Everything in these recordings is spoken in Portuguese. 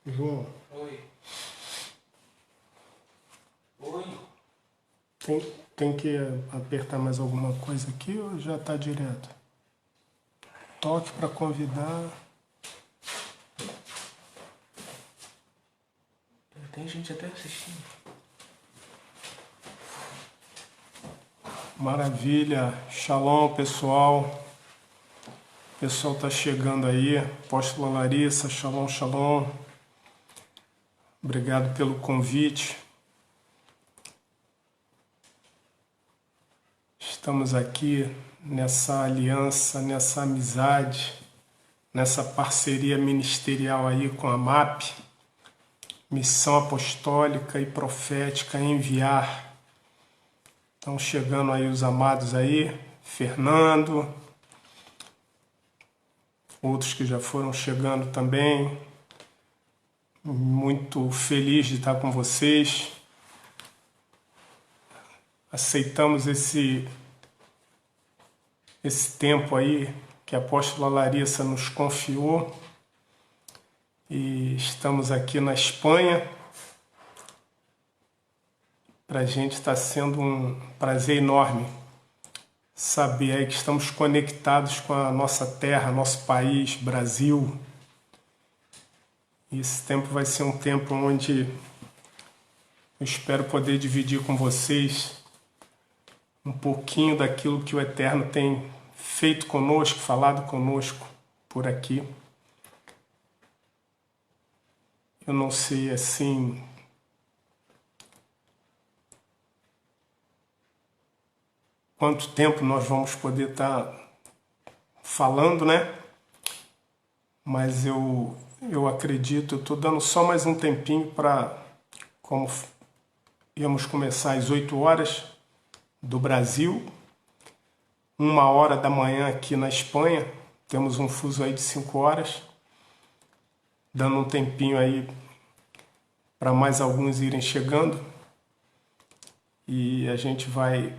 João, Oi. Oi. tem que apertar mais alguma coisa aqui ou já está direto? Toque para convidar. Tem gente até assistindo. Maravilha. Shalom, pessoal. O pessoal está chegando aí. Apóstola Larissa, shalom, shalom. Obrigado pelo convite. Estamos aqui nessa aliança, nessa amizade, nessa parceria ministerial aí com a MAP, Missão Apostólica e Profética Enviar. Estão chegando aí os amados aí, Fernando, outros que já foram chegando também. Muito feliz de estar com vocês. Aceitamos esse tempo aí que a apóstola Larissa nos confiou e estamos aqui na Espanha. Para a gente está sendo um prazer enorme saber aí que estamos conectados com a nossa terra, nosso país, Brasil. E esse tempo vai ser um tempo onde eu espero poder dividir com vocês um pouquinho daquilo que o Eterno tem feito conosco, falado conosco por aqui. Eu não sei assim quanto tempo nós vamos poder estar falando, né? Mas eu acredito, eu estou dando só mais um tempinho para, como íamos começar às 8 horas do Brasil, 1h da manhã aqui na Espanha, temos um fuso aí de 5 horas, dando um tempinho aí para mais alguns irem chegando, e a gente vai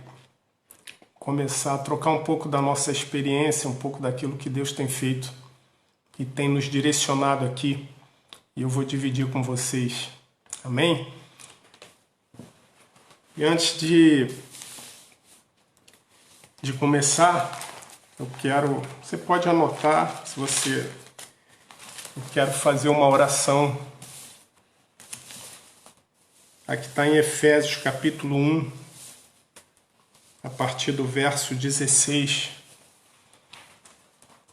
começar a trocar um pouco da nossa experiência, um pouco daquilo que Deus tem feito e tem nos direcionado aqui, e eu vou dividir com vocês. Amém? E antes de começar, você pode anotar, eu quero fazer uma oração. Aqui está em Efésios capítulo 1, a partir do verso 16,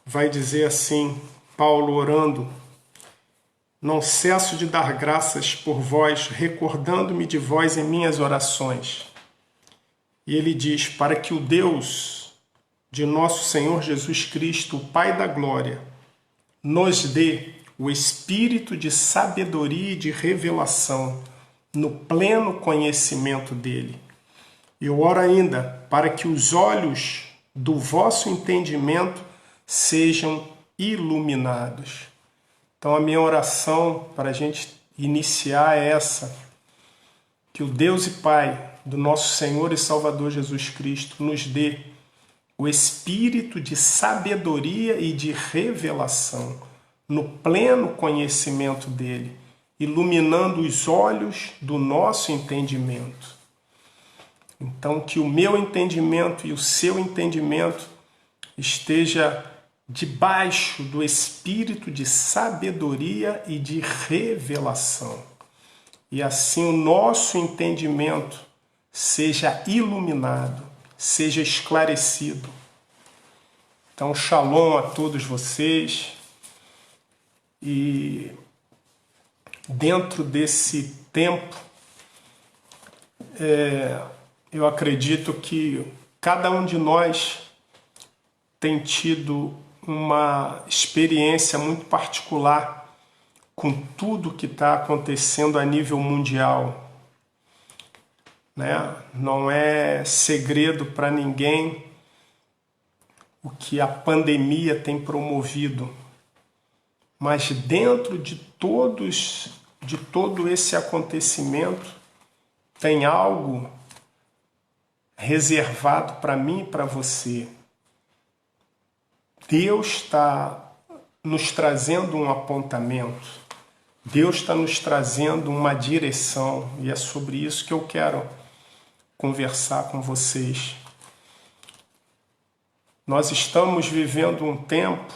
vai dizer assim, Paulo orando: não cesso de dar graças por vós, recordando-me de vós em minhas orações. E ele diz, para que o Deus de nosso Senhor Jesus Cristo, o Pai da Glória, nos dê o espírito de sabedoria e de revelação no pleno conhecimento dele. Eu oro ainda para que os olhos do vosso entendimento sejam iluminados. Então a minha oração para a gente iniciar é essa, que o Deus e Pai do nosso Senhor e Salvador Jesus Cristo nos dê o espírito de sabedoria e de revelação no pleno conhecimento dele, iluminando os olhos do nosso entendimento. Então, que o meu entendimento e o seu entendimento esteja debaixo do espírito de sabedoria e de revelação. E assim o nosso entendimento seja iluminado, seja esclarecido. Então, shalom a todos vocês. E dentro desse tempo, eu acredito que cada um de nós tem tido uma experiência muito particular com tudo que está acontecendo a nível mundial, né? Não é segredo para ninguém o que a pandemia tem promovido, mas dentro de todo esse acontecimento tem algo reservado para mim e para você. Deus está nos trazendo um apontamento. Deus está nos trazendo uma direção e é sobre isso que eu quero conversar com vocês. Nós estamos vivendo um tempo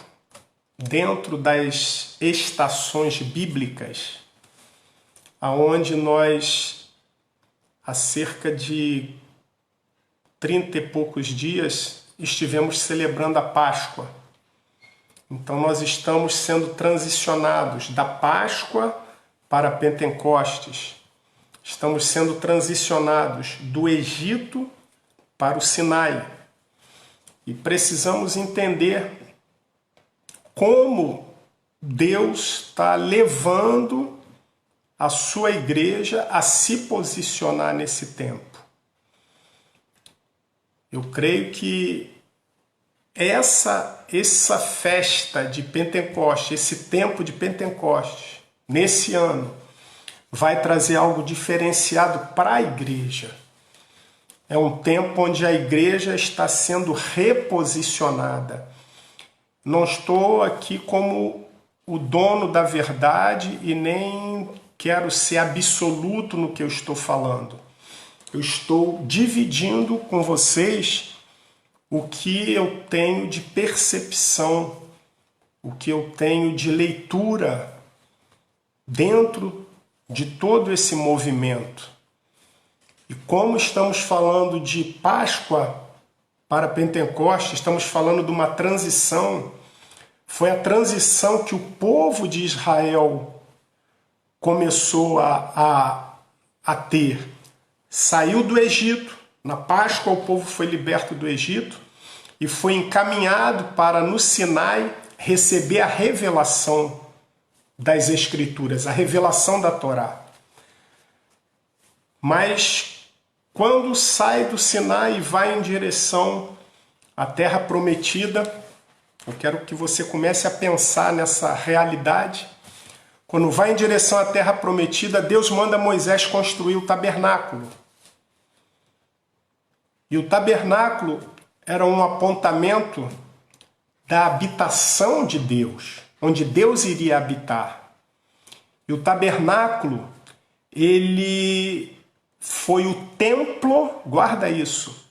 dentro das estações bíblicas, aonde nós, há cerca de 30 e poucos dias, estivemos celebrando a Páscoa. Então nós estamos sendo transicionados da Páscoa para Pentecostes. Estamos sendo transicionados do Egito para o Sinai. E precisamos entender como Deus está levando a sua igreja a se posicionar nesse tempo. Eu creio que essa festa de Pentecostes, esse tempo de Pentecostes, nesse ano, vai trazer algo diferenciado para a igreja. É um tempo onde a igreja está sendo reposicionada. Não estou aqui como o dono da verdade e nem quero ser absoluto no que eu estou falando. Eu estou dividindo com vocês o que eu tenho de percepção, o que eu tenho de leitura dentro de todo esse movimento. E como estamos falando de Páscoa para Pentecostes, estamos falando de uma transição. Foi a transição que o povo de Israel começou a ter. Saiu do Egito, na Páscoa o povo foi liberto do Egito e foi encaminhado para no Sinai receber a revelação das Escrituras, a revelação da Torá. Mas quando sai do Sinai e vai em direção à Terra Prometida, eu quero que você comece a pensar nessa realidade. Quando vai em direção à Terra Prometida, Deus manda Moisés construir o tabernáculo. E o tabernáculo era um apontamento da habitação de Deus, onde Deus iria habitar. E o tabernáculo, ele foi o templo, guarda isso,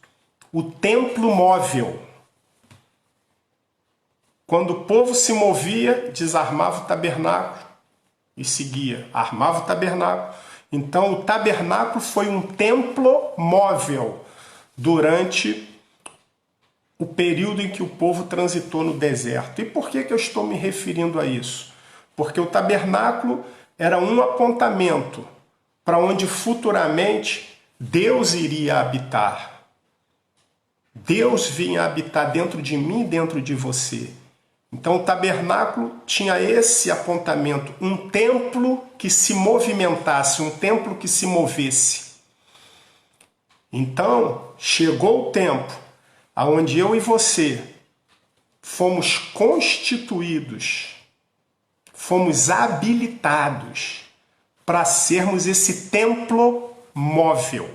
o templo móvel. Quando o povo se movia, desarmava o tabernáculo e seguia, armava o tabernáculo. Então o tabernáculo foi um templo móvel durante o período em que o povo transitou no deserto. E por que eu estou me referindo a isso? Porque o tabernáculo era um apontamento para onde futuramente Deus iria habitar. Deus vinha habitar dentro de mim e dentro de você. Então o tabernáculo tinha esse apontamento, um templo que se movimentasse, um templo que se movesse. Então chegou o tempo aonde eu e você fomos constituídos, fomos habilitados para sermos esse templo móvel.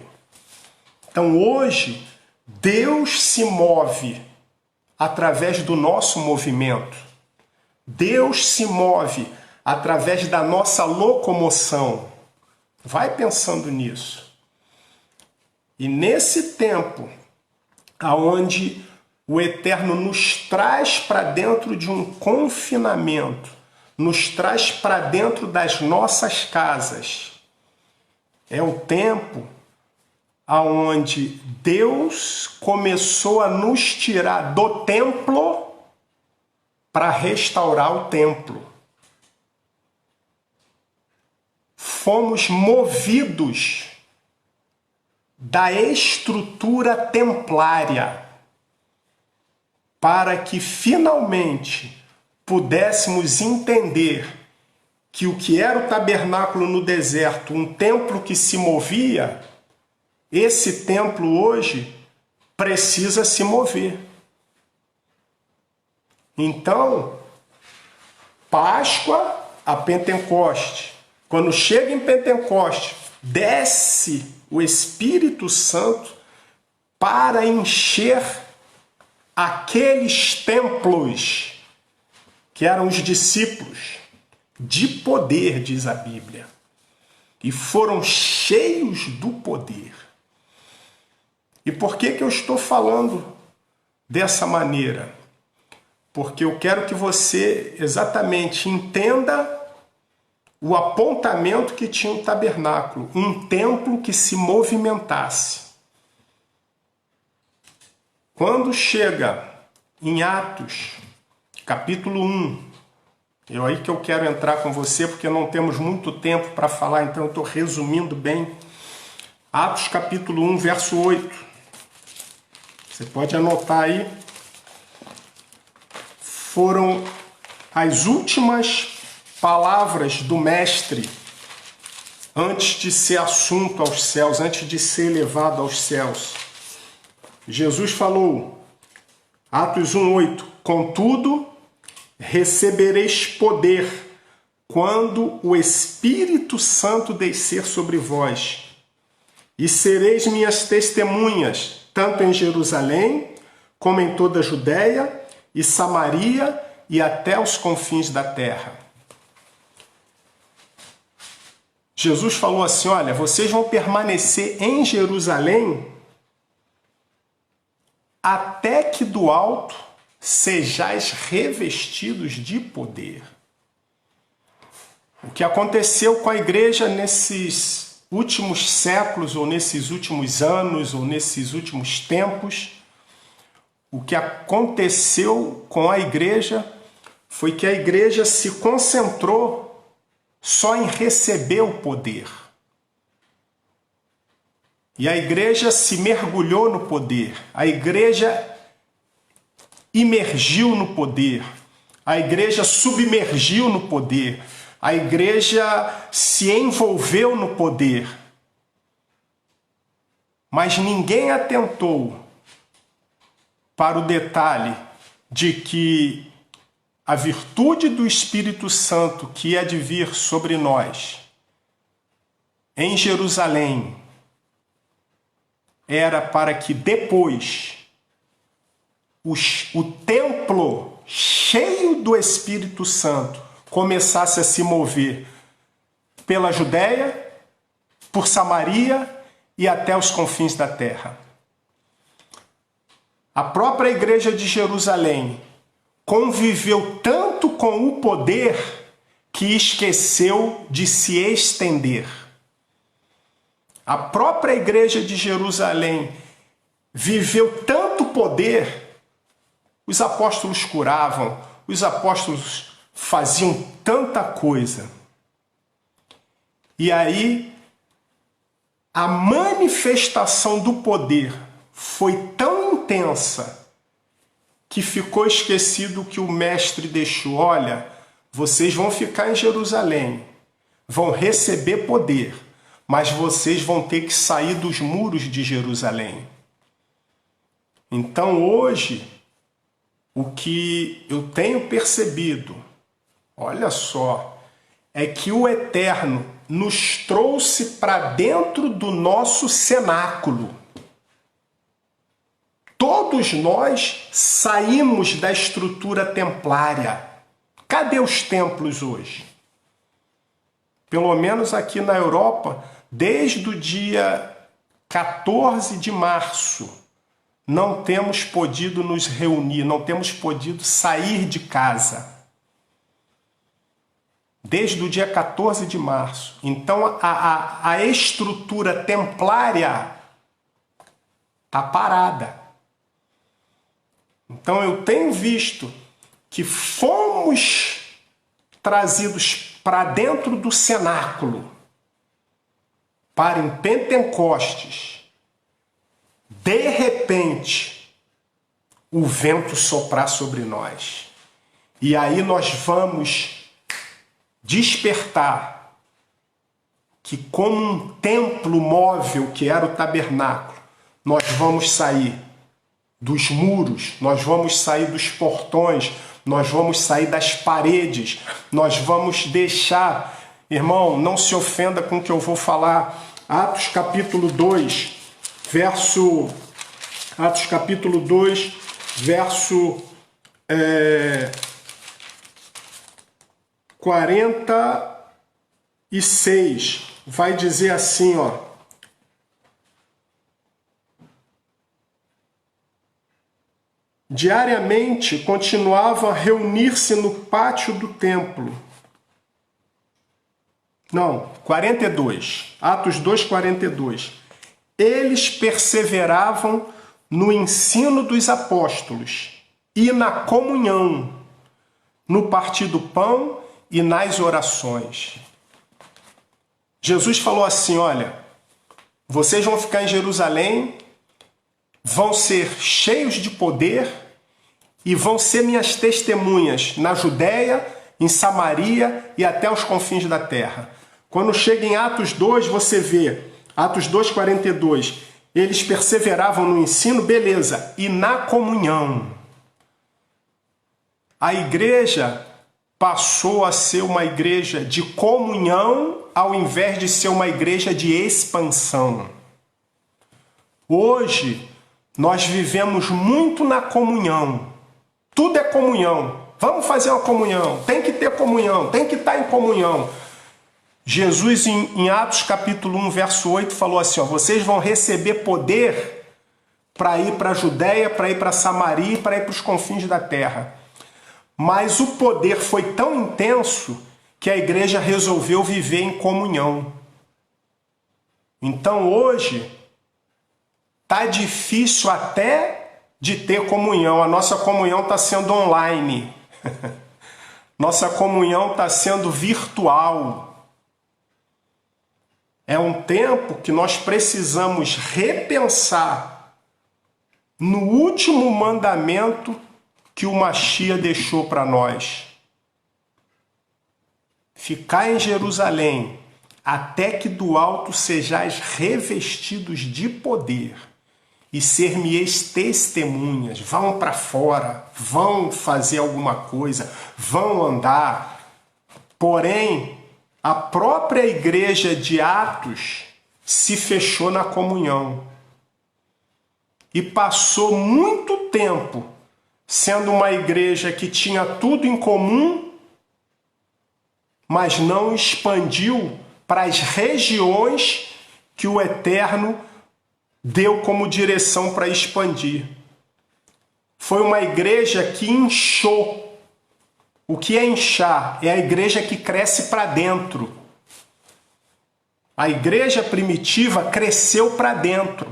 Então hoje Deus se move através do nosso movimento. Deus se move através da nossa locomoção. Vai pensando nisso. E nesse tempo, aonde o Eterno nos traz para dentro de um confinamento, nos traz para dentro das nossas casas, é o tempo aonde Deus começou a nos tirar do templo para restaurar o templo. Fomos movidos da estrutura templária para que finalmente pudéssemos entender que o que era o tabernáculo no deserto, um templo que se movia, esse templo hoje precisa se mover. Então, Páscoa a Pentecoste. Quando chega em Pentecoste, desce o Espírito Santo para encher aqueles templos que eram os discípulos, de poder, diz a Bíblia. E foram cheios do poder. E por que eu estou falando dessa maneira? Porque eu quero que você exatamente entenda o apontamento que tinha o tabernáculo, um templo que se movimentasse. Quando chega em Atos, capítulo 1, é aí que eu quero entrar com você, porque não temos muito tempo para falar, então eu estou resumindo bem. Atos capítulo 1, verso 8. Você pode anotar aí. Foram as últimas palavras do Mestre antes de ser assunto aos céus, antes de ser elevado aos céus. Jesus falou, Atos 1:8, contudo, recebereis poder quando o Espírito Santo descer sobre vós, e sereis minhas testemunhas, tanto em Jerusalém, como em toda a Judéia e Samaria e até os confins da terra. Jesus falou assim, olha, vocês vão permanecer em Jerusalém até que do alto sejais revestidos de poder. O que aconteceu com a igreja nesses últimos séculos, ou nesses últimos anos, ou nesses últimos tempos, o que aconteceu com a igreja foi que a igreja se concentrou só em receber o poder. E a igreja se mergulhou no poder. A igreja imergiu no poder. A igreja submergiu no poder. A igreja se envolveu no poder. Mas ninguém atentou para o detalhe de que a virtude do Espírito Santo que é de vir sobre nós em Jerusalém era para que depois o templo cheio do Espírito Santo começasse a se mover pela Judéia, por Samaria e até os confins da terra. A própria igreja de Jerusalém conviveu tanto com o poder que esqueceu de se estender. A própria igreja de Jerusalém viveu tanto poder, os apóstolos curavam, os apóstolos faziam tanta coisa. E aí, a manifestação do poder foi tão intensa que ficou esquecido que o mestre deixou. Olha, vocês vão ficar em Jerusalém, vão receber poder, mas vocês vão ter que sair dos muros de Jerusalém. Então hoje, o que eu tenho percebido, olha só, é que o Eterno nos trouxe para dentro do nosso cenáculo. Todos nós saímos da estrutura templária. Cadê os templos hoje? Pelo menos aqui na Europa, desde o dia 14 de março, não temos podido nos reunir, não temos podido sair de casa. Desde o dia 14 de março. Então a estrutura templária está parada. Então eu tenho visto que fomos trazidos para dentro do cenáculo, para em Pentecostes, de repente, o vento soprar sobre nós. E aí nós vamos despertar que, como um templo móvel que era o tabernáculo, nós vamos sair dos muros, nós vamos sair dos portões, nós vamos sair das paredes, nós vamos deixar, irmão, não se ofenda com o que eu vou falar, Atos capítulo 2, verso 46 vai dizer assim, ó. Diariamente continuavam a reunir-se no pátio do templo. Não, 42. Atos 2, 42. Eles perseveravam no ensino dos apóstolos e na comunhão, no partir do pão e nas orações. Jesus falou assim, olha, vocês vão ficar em Jerusalém, vão ser cheios de poder e vão ser minhas testemunhas na Judéia, em Samaria e até os confins da terra. Quando chega em Atos 2, você vê, Atos 2, 42, eles perseveravam no ensino, beleza, e na comunhão. A igreja passou a ser uma igreja de comunhão ao invés de ser uma igreja de expansão. Hoje, nós vivemos muito na comunhão. Tudo é comunhão. Vamos fazer uma comunhão. Tem que ter comunhão. Tem que estar em comunhão. Jesus, em Atos capítulo 1, verso 8, falou assim, ó, vocês vão receber poder para ir para a Judéia, para ir para Samaria e para ir para os confins da terra. Mas o poder foi tão intenso que a igreja resolveu viver em comunhão. Então hoje tá difícil até de ter comunhão. A nossa comunhão está sendo online. Nossa comunhão está sendo virtual. É um tempo que nós precisamos repensar no último mandamento que o Mashiach deixou para nós. Ficar em Jerusalém até que do alto sejais revestidos de poder e ser-me-eis testemunhas. Vão para fora, vão fazer alguma coisa, vão andar. Porém, a própria igreja de Atos se fechou na comunhão e passou muito tempo sendo uma igreja que tinha tudo em comum, mas não expandiu para as regiões que o Eterno deu como direção para expandir. Foi uma igreja que inchou. O que é inchar? É a igreja que cresce para dentro. A igreja primitiva cresceu para dentro.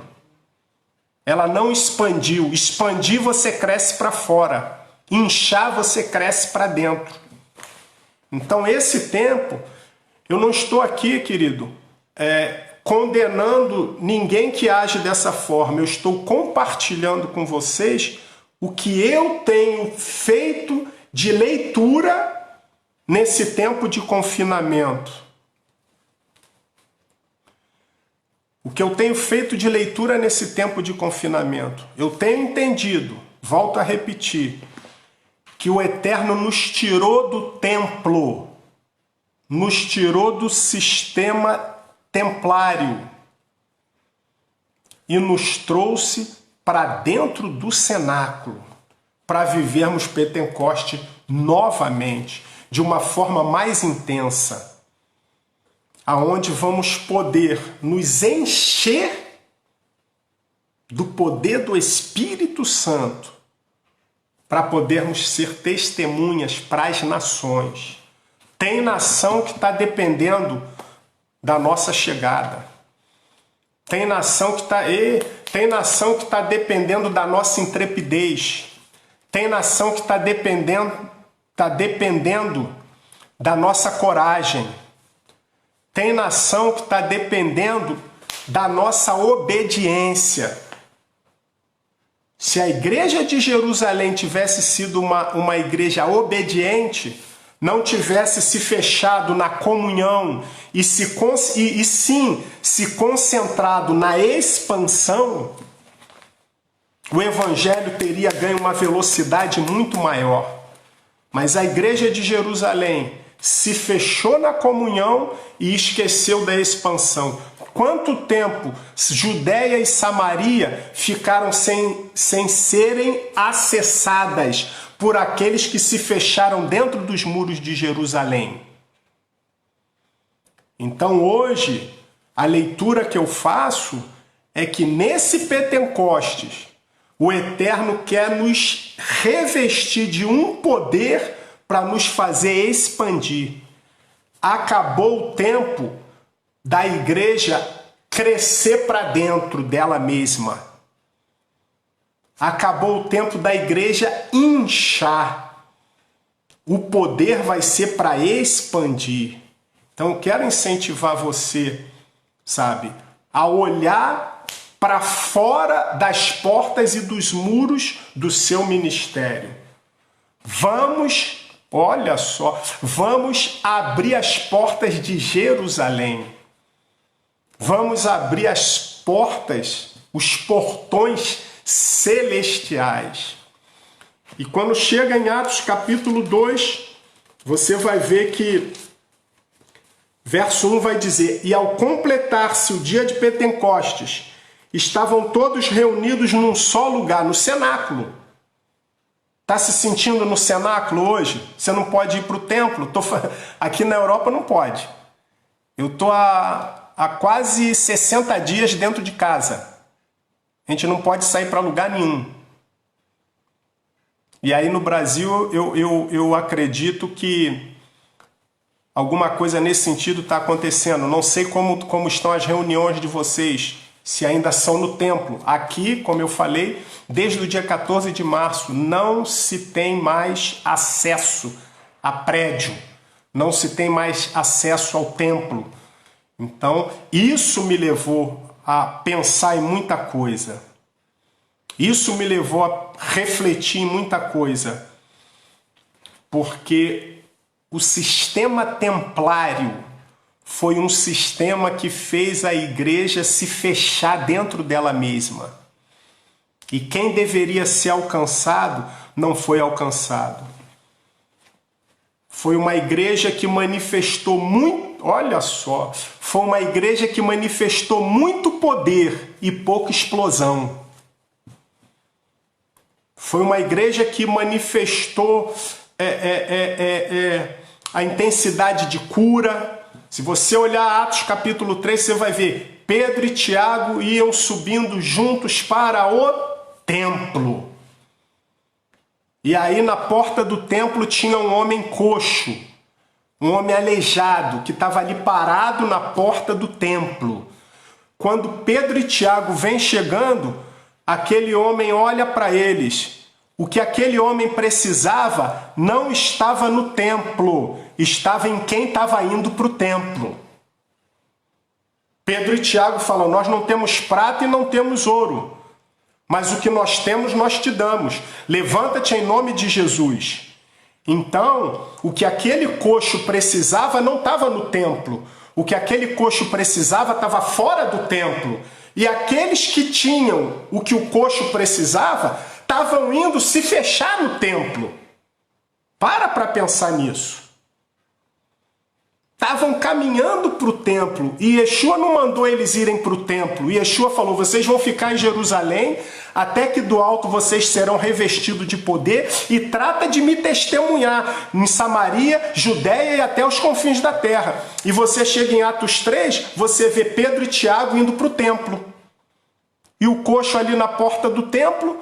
Ela não expandiu. Expandir, você cresce para fora. Inchar, você cresce para dentro. Então, esse tempo, eu não estou aqui, querido, condenando ninguém que age dessa forma. Eu estou compartilhando com vocês o que eu tenho feito de leitura nesse tempo de confinamento. O que eu tenho feito de leitura nesse tempo de confinamento? Eu tenho entendido, volto a repetir, que o Eterno nos tirou do templo, nos tirou do sistema templário e nos trouxe para dentro do cenáculo, para vivermos Pentecoste novamente, de uma forma mais intensa, aonde vamos poder nos encher do poder do Espírito Santo para podermos ser testemunhas para as nações. Tem nação que está dependendo da nossa chegada. Tem nação que está dependendo da nossa intrepidez. Tem nação que está dependendo da nossa coragem. Tem nação que está dependendo da nossa obediência. Se a igreja de Jerusalém tivesse sido uma igreja obediente, não tivesse se fechado na comunhão e sim se concentrado na expansão, o evangelho teria ganho uma velocidade muito maior. Mas a igreja de Jerusalém se fechou na comunhão e esqueceu da expansão. Quanto tempo Judéia e Samaria ficaram sem serem acessadas por aqueles que se fecharam dentro dos muros de Jerusalém? Então hoje, a leitura que eu faço é que nesse Pentecostes, o Eterno quer nos revestir de um poder para nos fazer expandir. Acabou o tempo da igreja crescer para dentro dela mesma. Acabou o tempo da igreja inchar. O poder vai ser para expandir. Então eu quero incentivar você, sabe, a olhar para fora das portas e dos muros do seu ministério. Vamos, olha só, vamos abrir as portas de Jerusalém. Vamos abrir as portas, os portões celestiais. E quando chega em Atos capítulo 2, você vai ver que verso 1 vai dizer: e ao completar-se o dia de Pentecostes, estavam todos reunidos num só lugar, no cenáculo. Está se sentindo no cenáculo hoje? Você não pode ir para o templo? Aqui na Europa não pode. Eu estou há quase 60 dias dentro de casa. A gente não pode sair para lugar nenhum. E aí no Brasil eu acredito que alguma coisa nesse sentido está acontecendo. Não sei como estão as reuniões de vocês, se ainda são no templo. Aqui, como eu falei, desde o dia 14 de março, não se tem mais acesso a prédio, não se tem mais acesso ao templo. Então, isso me levou a pensar em muita coisa. Isso me levou a refletir em muita coisa. Porque o sistema templário foi um sistema que fez a igreja se fechar dentro dela mesma. E quem deveria ser alcançado não foi alcançado. Foi uma igreja que manifestou muito, olha só, foi uma igreja que manifestou muito poder e pouca explosão. Foi uma igreja que manifestou a intensidade de cura. Se você olhar Atos capítulo 3, você vai ver Pedro e Tiago iam subindo juntos para o templo. E aí na porta do templo tinha um homem coxo, um homem aleijado, que estava ali parado na porta do templo. Quando Pedro e Tiago vêm chegando, aquele homem olha para eles. O que aquele homem precisava não estava no templo, estava em quem estava indo para o templo. Pedro e Tiago falam: nós não temos prata e não temos ouro, mas o que nós temos nós te damos. Levanta-te em nome de Jesus. Então, o que aquele coxo precisava não estava no templo. O que aquele coxo precisava estava fora do templo. E aqueles que tinham o que o coxo precisava estavam indo se fechar no templo. Para pensar nisso. Estavam caminhando para o templo. E Yeshua não mandou eles irem para o templo. E Yeshua falou: vocês vão ficar em Jerusalém até que do alto vocês serão revestidos de poder, e trata de me testemunhar em Samaria, Judéia e até os confins da terra. E você chega em Atos 3, você vê Pedro e Tiago indo para o templo. E o coxo ali na porta do templo.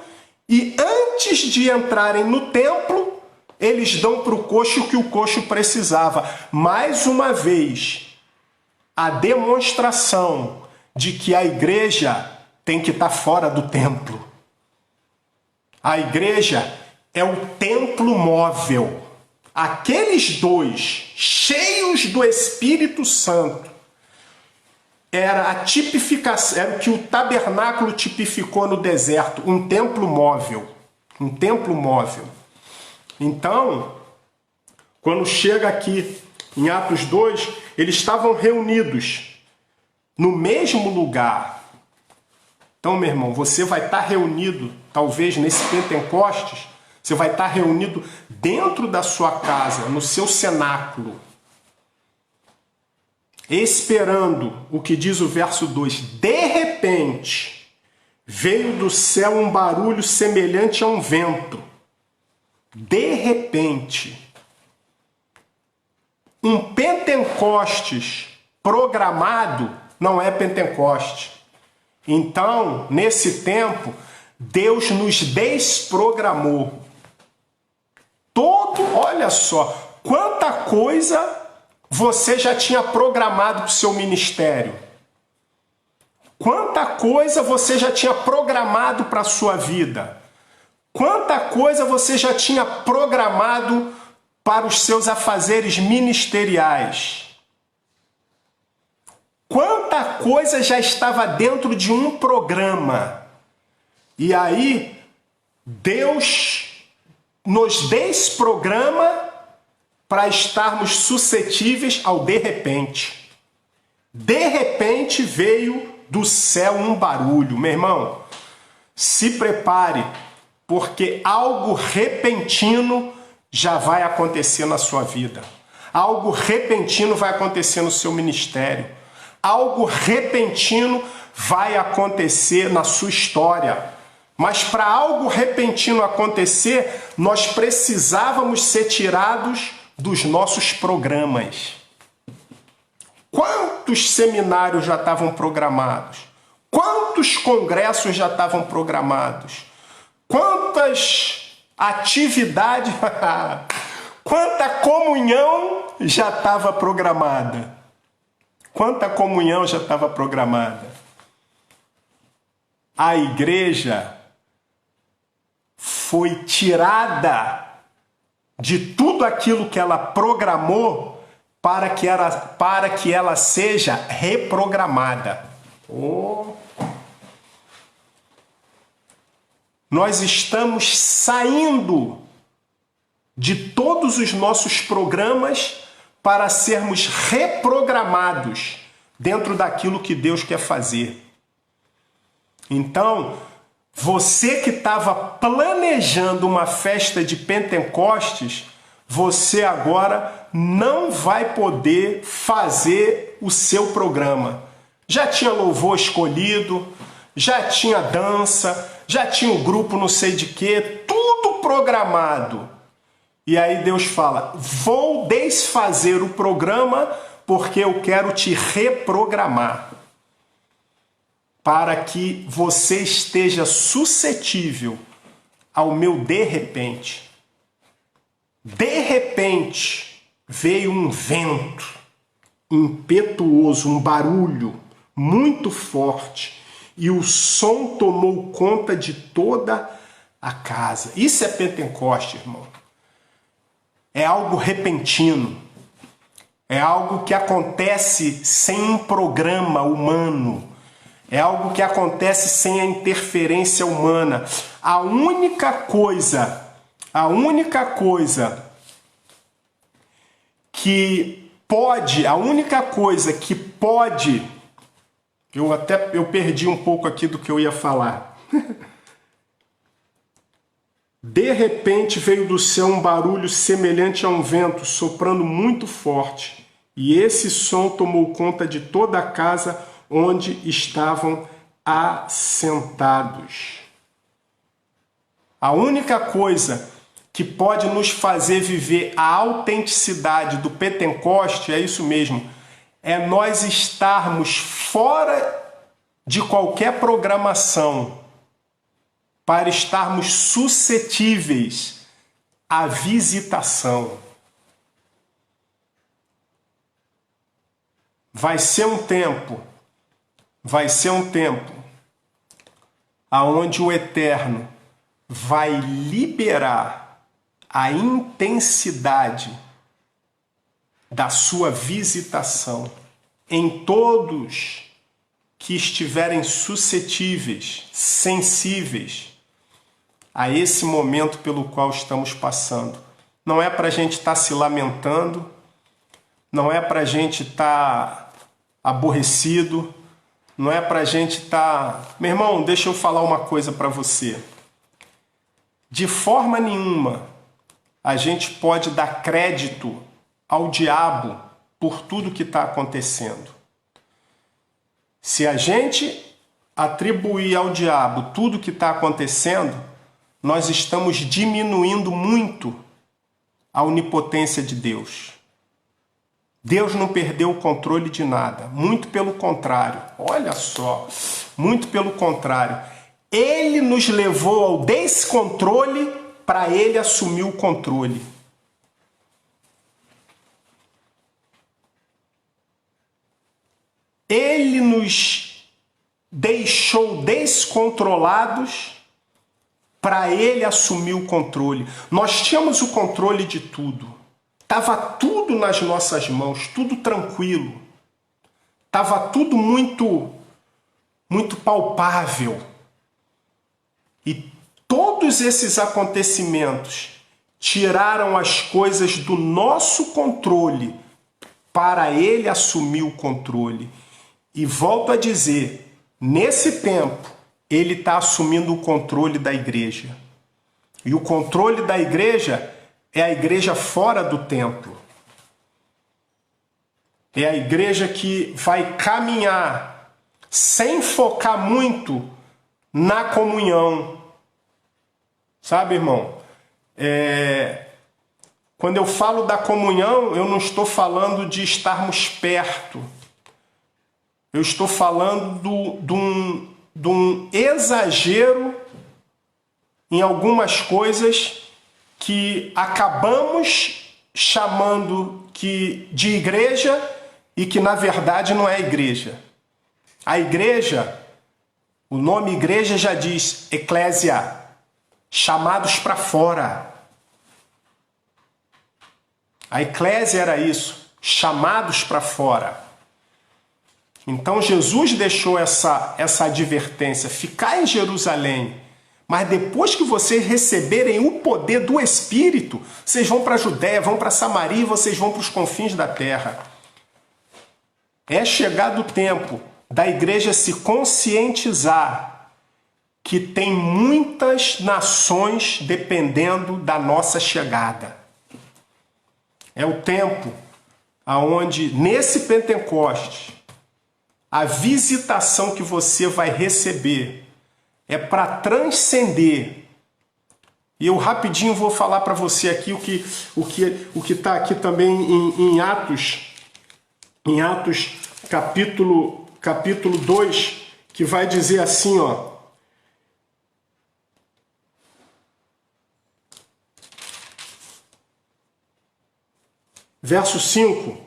E antes de entrarem no templo, eles dão para o coxo o que o coxo precisava. Mais uma vez, a demonstração de que a igreja tem que estar fora do templo. A igreja é o templo móvel. Aqueles dois, cheios do Espírito Santo, era a tipificação, era o que o tabernáculo tipificou no deserto, um templo móvel. Um templo móvel. Então, quando chega aqui em Atos 2, eles estavam reunidos no mesmo lugar. Então, meu irmão, você vai estar reunido, talvez nesse Pentecostes, você vai estar reunido dentro da sua casa, no seu cenáculo. esperando o que diz o verso 2, de repente veio do céu um barulho semelhante a um vento. De repente. Um Pentecostes programado não é Pentecoste. Então, nesse tempo, Deus nos desprogramou. Olha só, quanta coisa você já tinha programado para o seu ministério. Quanta coisa você já tinha programado para a sua vida. Quanta coisa você já tinha programado para os seus afazeres ministeriais. Quanta coisa já estava dentro de um programa. E aí, Deus nos desprograma para estarmos suscetíveis ao de repente. De repente veio do céu um barulho. Meu irmão, se prepare, porque algo repentino já vai acontecer na sua vida. Algo repentino vai acontecer no seu ministério. Algo repentino vai acontecer na sua história. Mas para algo repentino acontecer, nós precisávamos ser tirados dos nossos programas. Quantos seminários já estavam programados? Quantos congressos já estavam programados? Quantas atividades, quanta comunhão já estava programada? Quanta comunhão já estava programada? A igreja foi tirada de tudo aquilo que ela programou para que ela seja reprogramada. Nós estamos saindo de todos os nossos programas para sermos reprogramados dentro daquilo que Deus quer fazer. Então, você que estava planejando uma festa de Pentecostes, você agora não vai poder fazer o seu programa. Já tinha louvor escolhido, já tinha dança, já tinha um grupo não sei de quê, tudo programado. E aí Deus fala, vou desfazer o programa porque eu quero te reprogramar. Para que você esteja suscetível ao meu de repente. De repente veio um vento impetuoso, um barulho muito forte, e o som tomou conta de toda a casa. Isso é Pentecoste, irmão. É algo repentino. É algo que acontece sem um programa humano. É algo que acontece sem a interferência humana. A única coisa que pode, eu perdi um pouco aqui do que eu ia falar. De repente veio do céu um barulho semelhante a um vento, soprando muito forte, e esse som tomou conta de toda a casa onde estavam assentados. A única coisa que pode nos fazer viver a autenticidade do Pentecoste, é isso mesmo, é nós estarmos fora de qualquer programação, para estarmos suscetíveis à visitação. Vai ser um tempo aonde o Eterno vai liberar a intensidade da sua visitação em todos que estiverem suscetíveis, sensíveis a esse momento pelo qual estamos passando. Não é para a gente estar se lamentando, não é para a gente estar aborrecido, não é para a gente estar... Meu irmão, deixa eu falar uma coisa para você. De forma nenhuma a gente pode dar crédito ao diabo por tudo que está acontecendo. Se a gente atribuir ao diabo tudo que está acontecendo, nós estamos diminuindo muito a onipotência de Deus. Deus não perdeu o controle de nada, muito pelo contrário. Olha só, muito pelo contrário. Ele nos levou ao descontrole para ele assumir o controle. Ele nos deixou descontrolados para ele assumir o controle. Nós tínhamos o controle de tudo. Estava tudo nas nossas mãos, tudo tranquilo. Estava tudo muito palpável. E todos esses acontecimentos tiraram as coisas do nosso controle para ele assumir o controle. E volto a dizer, nesse tempo, ele está assumindo o controle da igreja. E o controle da igreja é a igreja fora do templo. É a igreja que vai caminhar sem focar muito na comunhão. Sabe, irmão? Quando eu falo da comunhão, eu não estou falando de estarmos perto. Eu estou falando de um exagero em algumas coisas que acabamos chamando de igreja e que na verdade não é igreja. A igreja, o nome igreja já diz eclésia, chamados para fora. A eclésia era isso, chamados para fora. Então Jesus deixou essa advertência, ficar em Jerusalém, mas depois que vocês receberem o poder do Espírito, vocês vão para a Judéia, vão para Samaria e vocês vão para os confins da terra. É chegado o tempo da igreja se conscientizar que tem muitas nações dependendo da nossa chegada. É o tempo aonde, nesse Pentecostes, a visitação que você vai receber é para transcender. E eu rapidinho vou falar para você aqui o que está aqui também em Atos capítulo 2, que vai dizer assim, ó. Verso 5.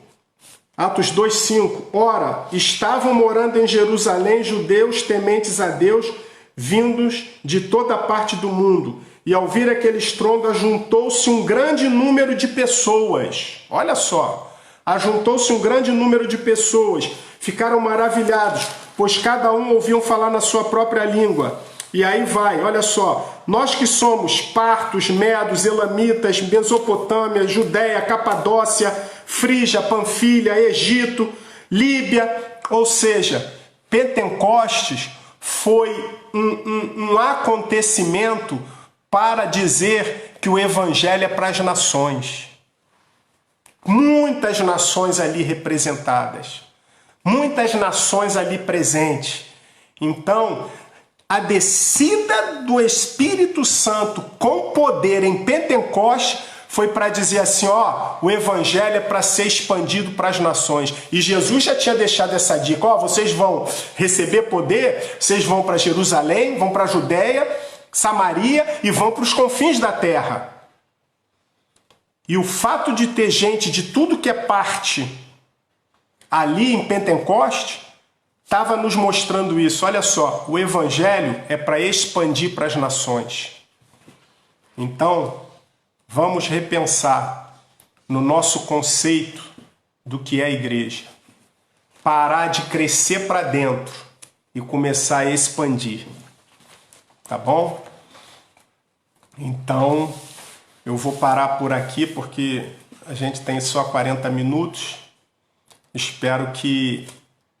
Atos 2,5. Ora, estavam morando em Jerusalém judeus tementes a Deus, vindos de toda parte do mundo. E ao ouvir aquele estrondo, ajuntou-se um grande número de pessoas. Olha só. Ajuntou-se um grande número de pessoas. Ficaram maravilhados, pois cada um ouviam falar na sua própria língua. E aí vai, olha só. Nós que somos partos, medos, elamitas, Mesopotâmia, Judéia, Capadócia, Frígia, Panfilha, Egito, Líbia, ou seja, Pentecostes foi um acontecimento para dizer que o evangelho é para as nações. Muitas nações ali representadas, muitas nações ali presentes. Então, a descida do Espírito Santo com poder em Pentecostes foi para dizer assim, ó, o evangelho é para ser expandido para as nações. E Jesus já tinha deixado essa dica, ó, vocês vão receber poder, vocês vão para Jerusalém, vão para a Judéia, Samaria e vão para os confins da terra. E o fato de ter gente de tudo que é parte ali em Pentecostes estava nos mostrando isso. Olha só, o evangelho é para expandir para as nações. Então, vamos repensar no nosso conceito do que é a igreja. Parar de crescer para dentro e começar a expandir. Tá bom? Então, eu vou parar por aqui porque a gente tem só 40 minutos. Espero que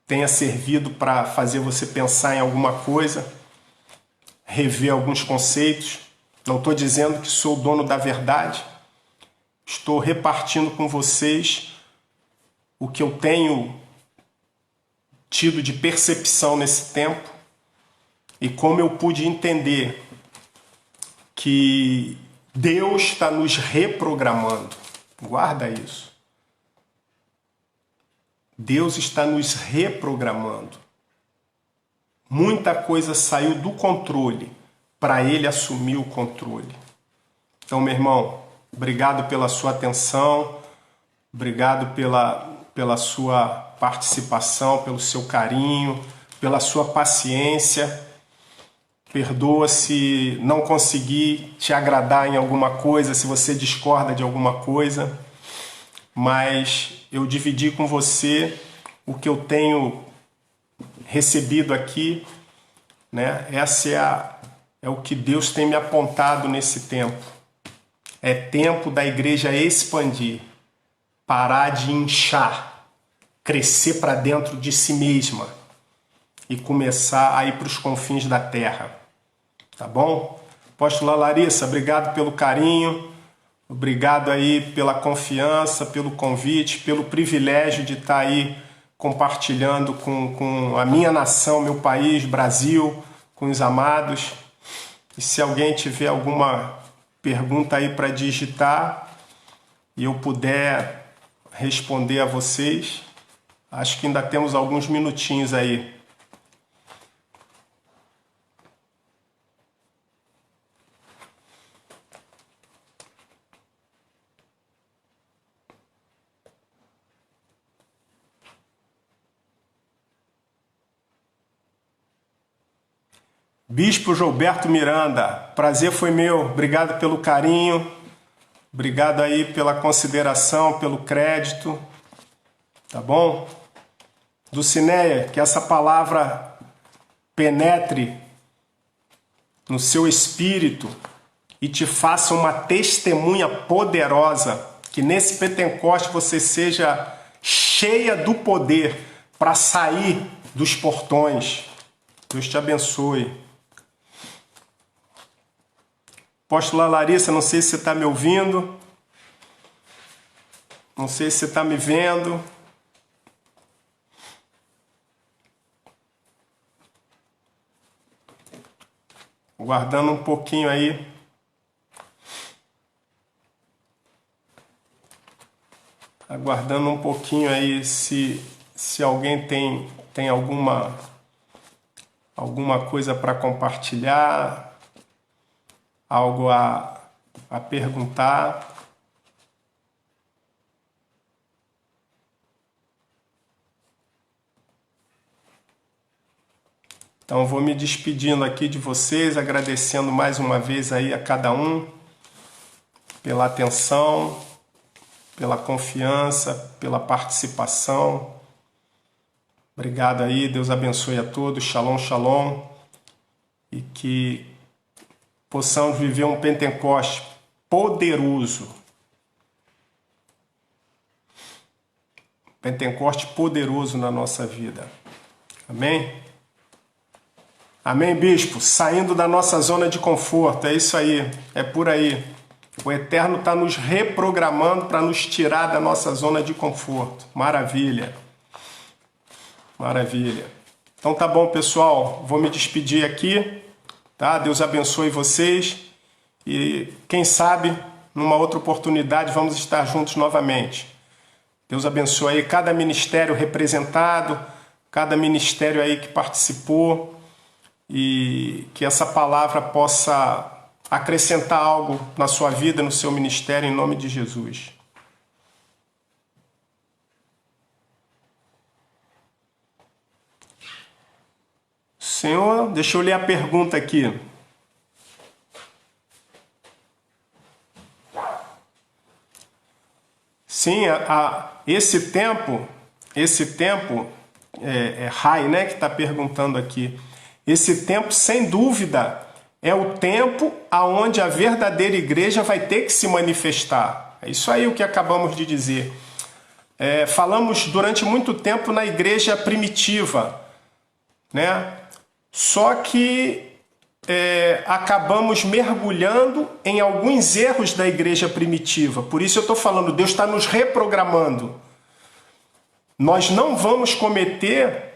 tenha servido para fazer você pensar em alguma coisa, rever alguns conceitos. Não estou dizendo que sou o dono da verdade. Estou repartindo com vocês o que eu tenho tido de percepção nesse tempo e como eu pude entender que Deus está nos reprogramando. Guarda isso. Deus está nos reprogramando. Muita coisa saiu do controle para Ele assumir o controle. Então, meu irmão, obrigado pela sua atenção, obrigado pela sua participação, pelo seu carinho, pela sua paciência. Perdoa se não consegui te agradar em alguma coisa, se você discorda de alguma coisa, mas eu dividi com você o que eu tenho recebido aqui, né? É o que Deus tem me apontado nesse tempo. É tempo da igreja expandir, parar de inchar, crescer para dentro de si mesma e começar a ir para os confins da terra. Tá bom? Apóstola Larissa, obrigado pelo carinho, obrigado aí pela confiança, pelo convite, pelo privilégio de estar aí compartilhando com a minha nação, meu país, Brasil, com os amados. E se alguém tiver alguma pergunta aí para digitar e eu puder responder a vocês, acho que ainda temos alguns minutinhos aí. Bispo Gilberto Miranda, prazer foi meu, obrigado pelo carinho, obrigado aí pela consideração, pelo crédito, tá bom? Dulcineia, que essa palavra penetre no seu espírito e te faça uma testemunha poderosa, que nesse Pentecoste você seja cheia do poder para sair dos portões. Deus te abençoe. Apóstola Larissa, não sei se você está me ouvindo, não sei se você está me vendo. Guardando um pouquinho aí. Aguardando um pouquinho aí se alguém tem alguma coisa para compartilhar. Algo a perguntar. Então vou me despedindo aqui de vocês, agradecendo mais uma vez aí a cada um pela atenção, pela confiança, pela participação. Obrigado aí, Deus abençoe a todos, shalom, shalom, e que possamos viver um Pentecoste poderoso. Pentecoste poderoso na nossa vida. Amém? Amém, bispo? Saindo da nossa zona de conforto, é isso aí, é por aí. O Eterno está nos reprogramando para nos tirar da nossa zona de conforto. Maravilha. Maravilha. Então tá bom, pessoal, vou me despedir aqui. Tá? Deus abençoe vocês e quem sabe numa outra oportunidade vamos estar juntos novamente. Deus abençoe aí cada ministério representado, cada ministério aí que participou e que essa palavra possa acrescentar algo na sua vida, no seu ministério, em nome de Jesus. Senhor, deixa eu ler a pergunta aqui. Sim, esse tempo Rai, né, que está perguntando aqui. Esse tempo, sem dúvida, é o tempo aonde a verdadeira igreja vai ter que se manifestar. É isso aí o que acabamos de dizer. Falamos durante muito tempo na igreja primitiva, né? Só que acabamos mergulhando em alguns erros da igreja primitiva. Por isso eu estou falando, Deus está nos reprogramando. nós não vamos cometer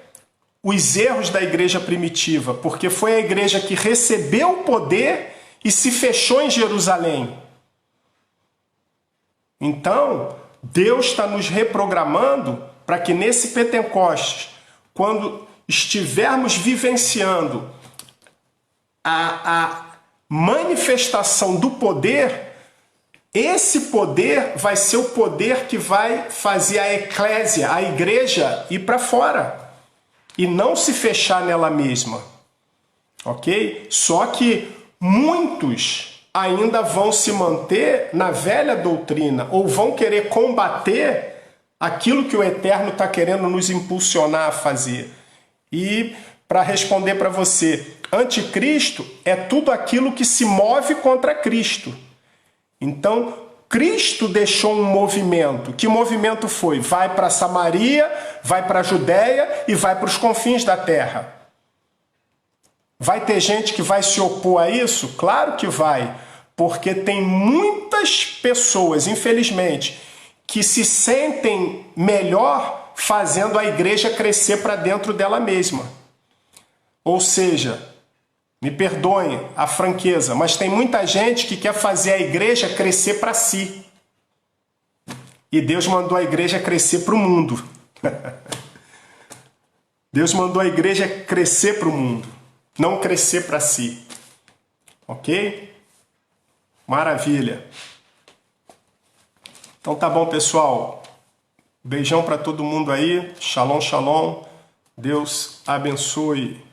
os erros da igreja primitiva, porque foi a igreja que recebeu o poder e se fechou em Jerusalém. Então, Deus está nos reprogramando para que nesse Pentecostes, quando estivermos vivenciando a manifestação do poder, esse poder vai ser o poder que vai fazer a eclésia, a igreja, ir para fora e não se fechar nela mesma, ok? Só que muitos ainda vão se manter na velha doutrina ou vão querer combater aquilo que o Eterno está querendo nos impulsionar a fazer. E para responder para você, anticristo é tudo aquilo que se move contra Cristo. Então, Cristo deixou um movimento. Que movimento foi? Vai para Samaria, vai para a Judéia e vai para os confins da terra. Vai ter gente que vai se opor a isso? Claro que vai, porque tem muitas pessoas, infelizmente, que se sentem melhor fazendo a igreja crescer para dentro dela mesma. Ou seja, me perdoem a franqueza, mas tem muita gente que quer fazer a igreja crescer para si. E Deus mandou a igreja crescer para o mundo. Deus mandou a igreja crescer para o mundo, não crescer para si. Ok? Maravilha. Então tá bom, pessoal. Beijão para todo mundo aí. Shalom, shalom. Deus abençoe.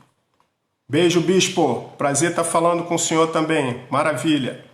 Beijo, bispo. Prazer estar falando com o senhor também. Maravilha.